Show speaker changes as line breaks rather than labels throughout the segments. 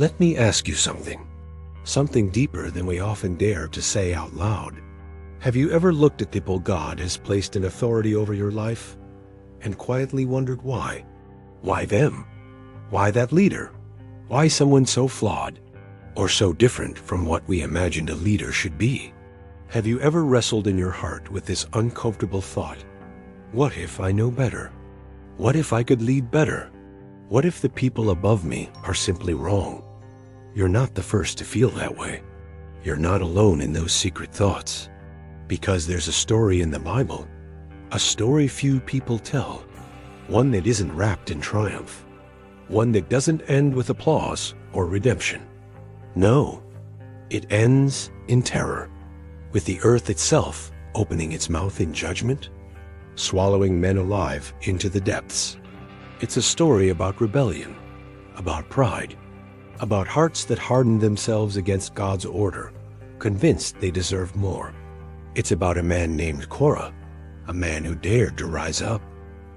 Let me ask you something deeper than we often dare to say out loud. Have you ever looked at people God has placed in authority over your life and quietly wondered why? Why them? Why that leader? Why someone so flawed or so different from what we imagined a leader should be? Have you ever wrestled in your heart with this uncomfortable thought? What if I know better? What if I could lead better? What if the people above me are simply wrong? You're not the first to feel that way. You're not alone in those secret thoughts. Because there's a story in the Bible, a story few people tell, one that isn't wrapped in triumph, one that doesn't end with applause or redemption. No, it ends in terror, with the earth itself opening its mouth in judgment, swallowing men alive into the depths. It's a story about rebellion, about pride, about hearts that hardened themselves against God's order, convinced they deserved more. It's about a man named Korah, a man who dared to rise up,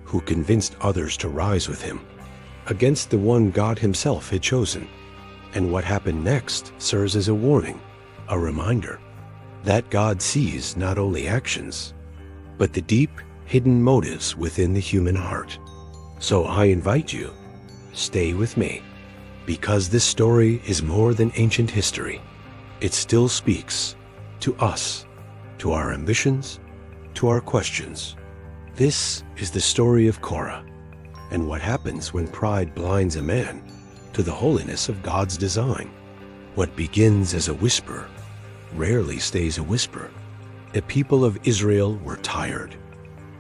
who convinced others to rise with him, against the one God himself had chosen. And what happened next serves as a warning, a reminder, that God sees not only actions, but the deep, hidden motives within the human heart. So I invite you, stay with me, because this story is more than ancient history. It still speaks to us, to our ambitions, to our questions. This is the story of Korah, and what happens when pride blinds a man to the holiness of God's design. What begins as a whisper rarely stays a whisper. The people of Israel were tired,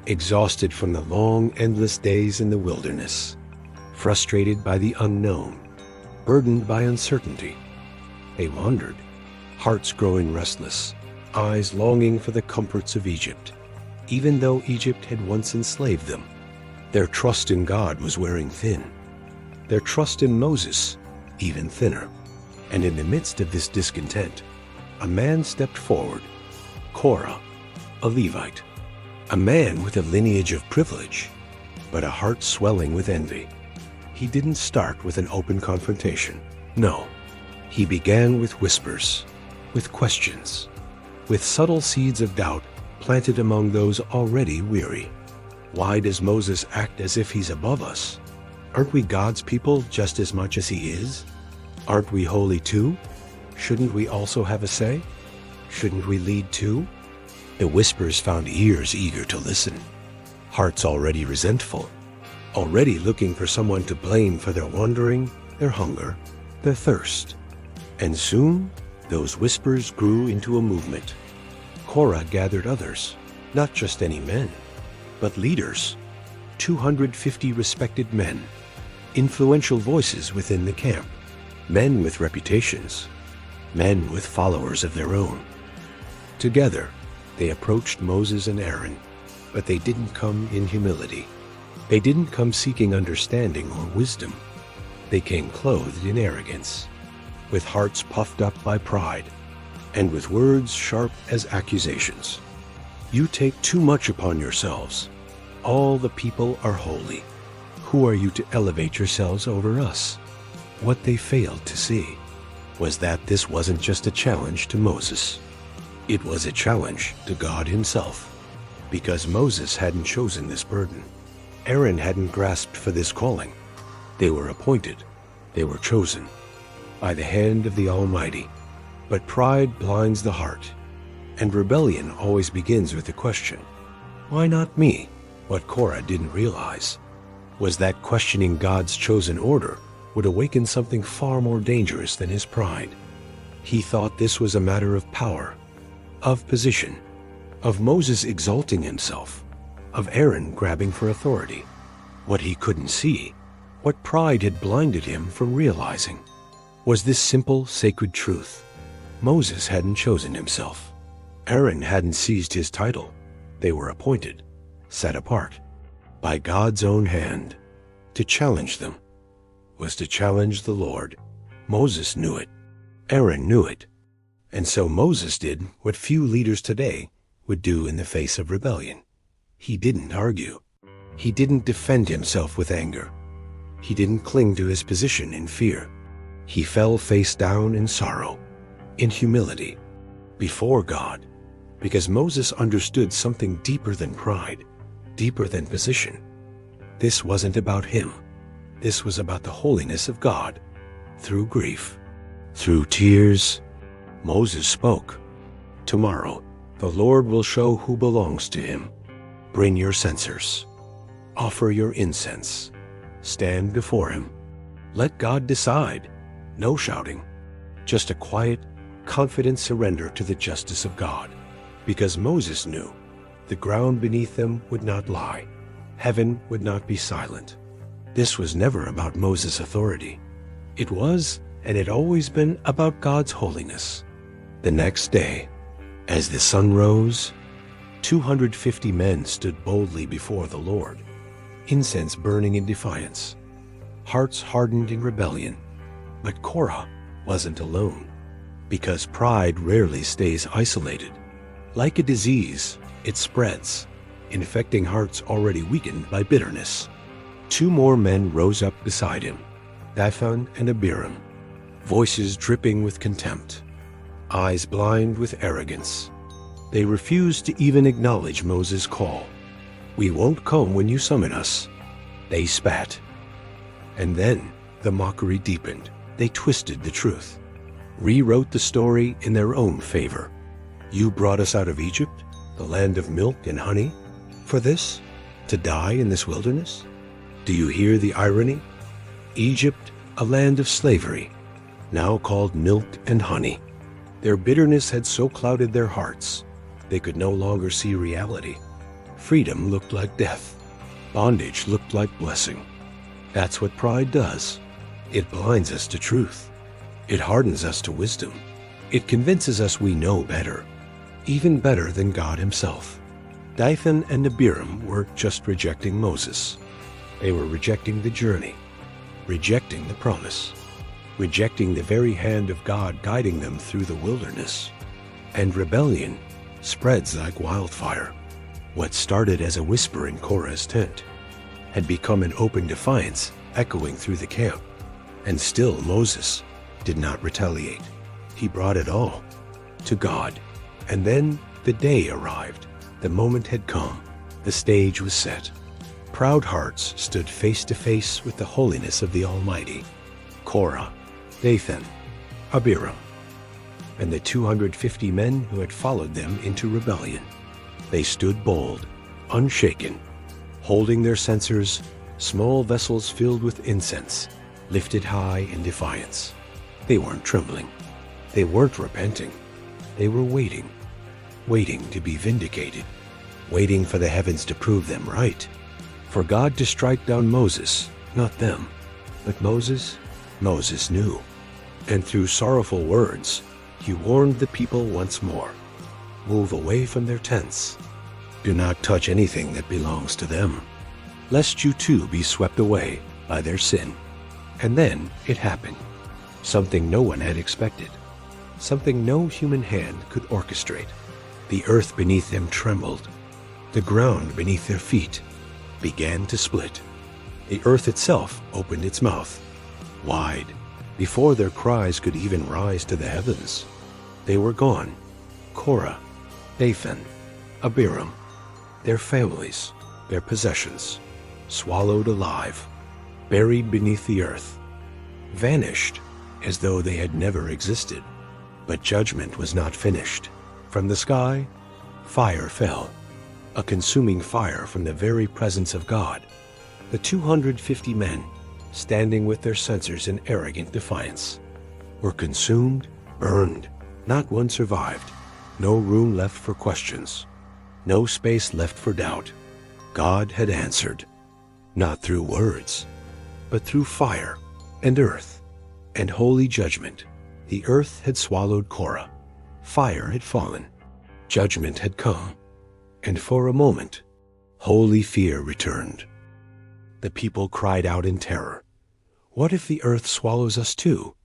exhausted from the long, endless days in the wilderness, frustrated by the unknown, burdened by uncertainty. They wandered, hearts growing restless, eyes longing for the comforts of Egypt, even though Egypt had once enslaved them. Their trust in God was wearing thin, their trust in Moses even thinner. And in the midst of this discontent, a man stepped forward, Korah, a Levite, a man with a lineage of privilege, but a heart swelling with envy. He didn't start with an open confrontation. No, he began with whispers, with questions, with subtle seeds of doubt planted among those already weary. Why does Moses act as if he's above us? Aren't we God's people just as much as he is? Aren't we holy too? Shouldn't we also have a say? Shouldn't we lead too? The whispers found ears eager to listen, hearts already resentful, already looking for someone to blame for their wandering, their hunger, their thirst. And soon, those whispers grew into a movement. Korah gathered others, not just any men, but leaders, 250 respected men, influential voices within the camp, men with reputations, men with followers of their own. Together, they approached Moses and Aaron, but they didn't come in humility. They didn't come seeking understanding or wisdom. They came clothed in arrogance, with hearts puffed up by pride, and with words sharp as accusations. You take too much upon yourselves. All the people are holy. Who are you to elevate yourselves over us? What they failed to see was that this wasn't just a challenge to Moses. It was a challenge to God himself, because Moses hadn't chosen this burden. Aaron hadn't grasped for this calling. They were appointed, they were chosen, by the hand of the Almighty. But pride blinds the heart, and rebellion always begins with the question, why not me? What Korah didn't realize was that questioning God's chosen order would awaken something far more dangerous than his pride. He thought this was a matter of power, of position, of Moses exalting himself, of Aaron grabbing for authority. What he couldn't see, what pride had blinded him from realizing, was this simple, sacred truth. Moses hadn't chosen himself. Aaron hadn't seized his title. They were appointed, set apart, by God's own hand. To challenge them was to challenge the Lord. Moses knew it. Aaron knew it. And so Moses did what few leaders today would do in the face of rebellion. He didn't argue. He didn't defend himself with anger. He didn't cling to his position in fear. He fell face down in sorrow, in humility, before God, because Moses understood something deeper than pride, deeper than position. This wasn't about him. This was about the holiness of God. Through grief, through tears, Moses spoke. Tomorrow, the Lord will show who belongs to him. Bring your censers. Offer your incense. Stand before him. Let God decide. No shouting. Just a quiet, confident surrender to the justice of God. Because Moses knew the ground beneath them would not lie. Heaven would not be silent. This was never about Moses' authority. It was, and had always been, about God's holiness. The next day, as the sun rose, 250 men stood boldly before the Lord, incense burning in defiance, hearts hardened in rebellion. But Korah wasn't alone, because pride rarely stays isolated. Like a disease, it spreads, infecting hearts already weakened by bitterness. 2 more men rose up beside him, Dathan and Abiram, voices dripping with contempt, eyes blind with arrogance. They refused to even acknowledge Moses' call. "We won't come when you summon us," they spat. And then the mockery deepened. They twisted the truth, rewrote the story in their own favor. "You brought us out of Egypt, the land of milk and honey, for this? To die in this wilderness? Do you hear the irony? Egypt, a land of slavery, now called milk and honey." Their bitterness had so clouded their hearts, they could no longer see reality. Freedom looked like death. Bondage looked like blessing. That's what pride does. It blinds us to truth. It hardens us to wisdom. It convinces us we know better, even better than God himself. Dathan and Abiram weren't just rejecting Moses. They were rejecting the journey, rejecting the promise, rejecting the very hand of God guiding them through the wilderness. And rebellion spreads like wildfire. What started as a whisper in Korah's tent had become an open defiance echoing through the camp. And still Moses did not retaliate. He brought it all to God. And then the day arrived. The moment had come. The stage was set. Proud hearts stood face to face with the holiness of the Almighty. Korah, Dathan, Abiram, and the 250 men who had followed them into rebellion. They stood bold, unshaken, holding their censers, small vessels filled with incense, lifted high in defiance. They weren't trembling. They weren't repenting. They were waiting, waiting to be vindicated, waiting for the heavens to prove them right. For God to strike down Moses, not them. But Moses knew. And through sorrowful words, he warned the people once more. Move away from their tents. Do not touch anything that belongs to them, lest you too be swept away by their sin. And then it happened. Something no one had expected. Something no human hand could orchestrate. The earth beneath them trembled. The ground beneath their feet began to split. The earth itself opened its mouth wide before their cries could even rise to the heavens. They were gone. Korah, Dathan, Abiram, their families, their possessions, swallowed alive, buried beneath the earth, vanished as though they had never existed. But judgment was not finished. From the sky, fire fell, a consuming fire from the very presence of God. The 250 men, standing with their censers in arrogant defiance, were consumed, burned. Not one survived. No room left for questions. No space left for doubt. God had answered, not through words, but through fire and earth and holy judgment. The earth had swallowed Korah. Fire had fallen. Judgment had come. And for a moment, holy fear returned. The people cried out in terror. What if the earth swallows us too?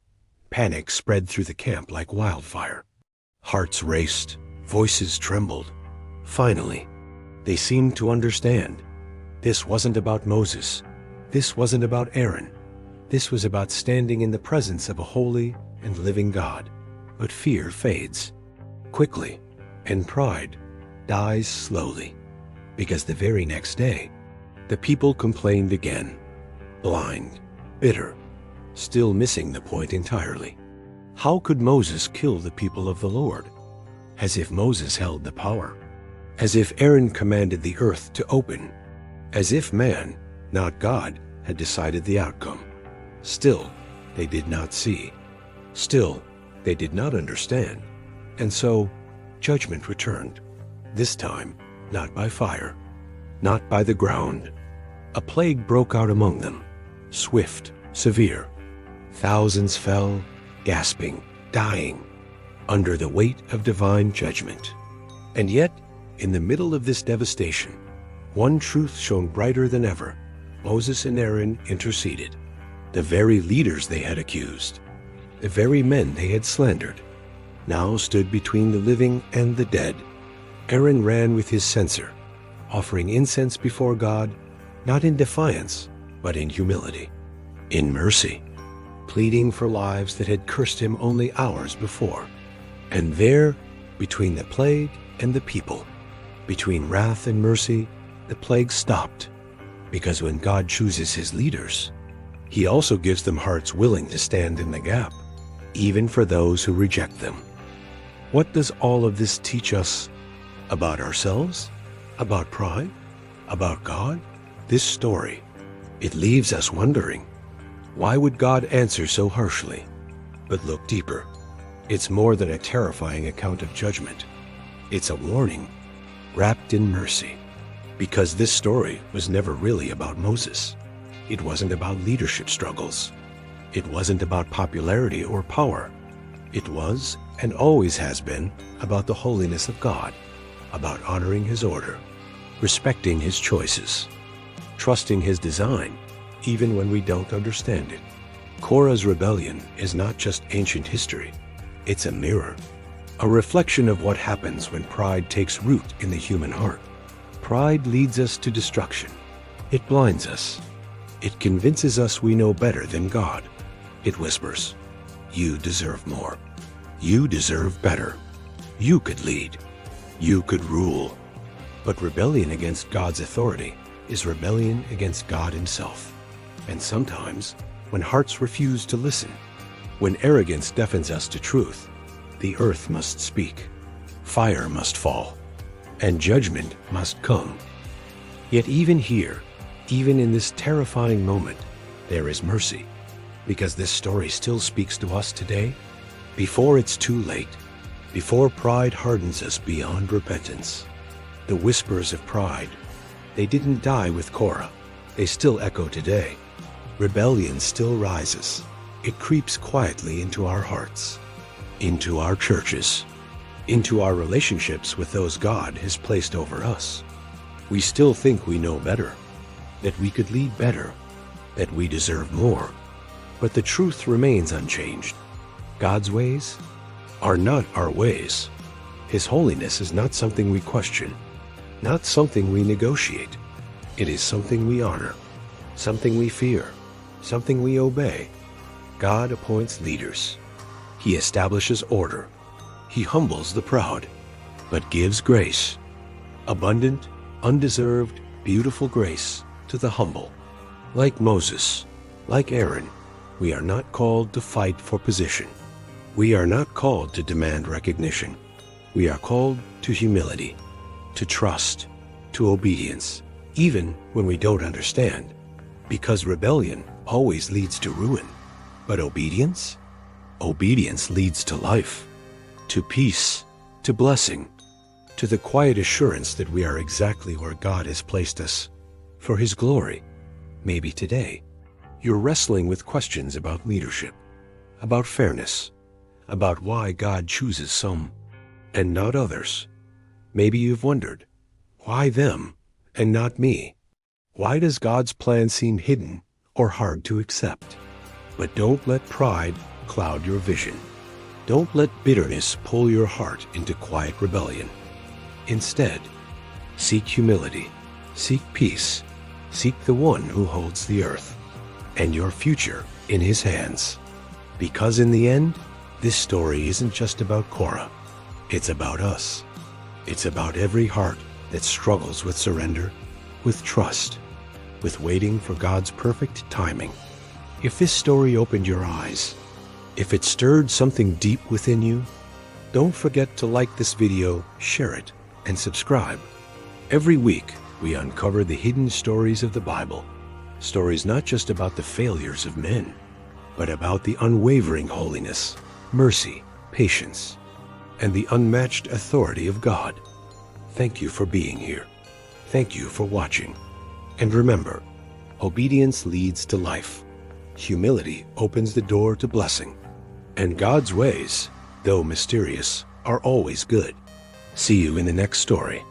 Panic spread through the camp like wildfire. Hearts raced, voices trembled. Finally, they seemed to understand. This wasn't about Moses. This wasn't about Aaron. This was about standing in the presence of a holy and living God. But fear fades quickly, and pride dies slowly, because the very next day, the people complained again, blind, bitter, still missing the point entirely. How could Moses kill the people of the Lord? As if Moses held the power, as if Aaron commanded the earth to open, as if man, not God, had decided the outcome. Still, they did not see. Still, they did not understand. And so, judgment returned. This time, not by fire, not by the ground. A plague broke out among them, swift, severe. Thousands fell, gasping, dying, under the weight of divine judgment. And yet, in the middle of this devastation, one truth shone brighter than ever. Moses and Aaron interceded. The very leaders they had accused, the very men they had slandered, now stood between the living and the dead. Aaron ran with his censer, offering incense before God, not in defiance, but in humility, in mercy, pleading for lives that had cursed him only hours before. And there, between the plague and the people, between wrath and mercy, the plague stopped. Because when God chooses his leaders, he also gives them hearts willing to stand in the gap, even for those who reject them. What does all of this teach us about ourselves? About pride? About God? This story, it leaves us wondering, why would God answer so harshly? But look deeper. It's more than a terrifying account of judgment. It's a warning, wrapped in mercy. Because this story was never really about Moses. It wasn't about leadership struggles. It wasn't about popularity or power. It was, and always has been, about the holiness of God, about honoring his order, respecting his choices, trusting his design, even when we don't understand it. Korah's rebellion is not just ancient history. It's a mirror, a reflection of what happens when pride takes root in the human heart. Pride leads us to destruction. It blinds us. It convinces us we know better than God. It whispers, "You deserve more. You deserve better. You could lead. You could rule." But rebellion against God's authority is rebellion against God himself. And sometimes, when hearts refuse to listen, when arrogance deafens us to truth, the earth must speak, fire must fall, and judgment must come. Yet even here, even in this terrifying moment, there is mercy, because this story still speaks to us today, before it's too late, before pride hardens us beyond repentance. The whispers of pride, they didn't die with Korah. They still echo today. Rebellion still rises. It creeps quietly into our hearts, into our churches, into our relationships with those God has placed over us. We still think we know better, that we could lead better, that we deserve more. But the truth remains unchanged. God's ways are not our ways. His holiness is not something we question, not something we negotiate. It is something we honor, something we fear, something we obey. God appoints leaders. He establishes order. He humbles the proud, but gives grace, abundant, undeserved, beautiful grace to the humble. Like Moses, like Aaron, we are not called to fight for position. We are not called to demand recognition. We are called to humility, to trust, to obedience, even when we don't understand. Because rebellion always leads to ruin, but obedience leads to life, to peace, to blessing, to the quiet assurance that we are exactly where God has placed us, for his glory. Maybe today, you're wrestling with questions about leadership, about fairness, about why God chooses some and not others. Maybe you've wondered, why them and not me? Why does God's plan seem hidden or hard to accept? But don't let pride cloud your vision. Don't let bitterness pull your heart into quiet rebellion. Instead, seek humility, seek peace, seek the one who holds the earth. and your future in His hands. Because in the end, this story isn't just about Korah. It's about us. It's about every heart that struggles with surrender, with trust, with waiting for God's perfect timing. If this story opened your eyes, if it stirred something deep within you, don't forget to like this video, share it, and subscribe. Every week, we uncover the hidden stories of the Bible. Stories not just about the failures of men, but about the unwavering holiness, mercy, patience, and the unmatched authority of God. Thank you for being here. Thank you for watching. And remember, obedience leads to life. Humility opens the door to blessing. And God's ways, though mysterious, are always good. See you in the next story.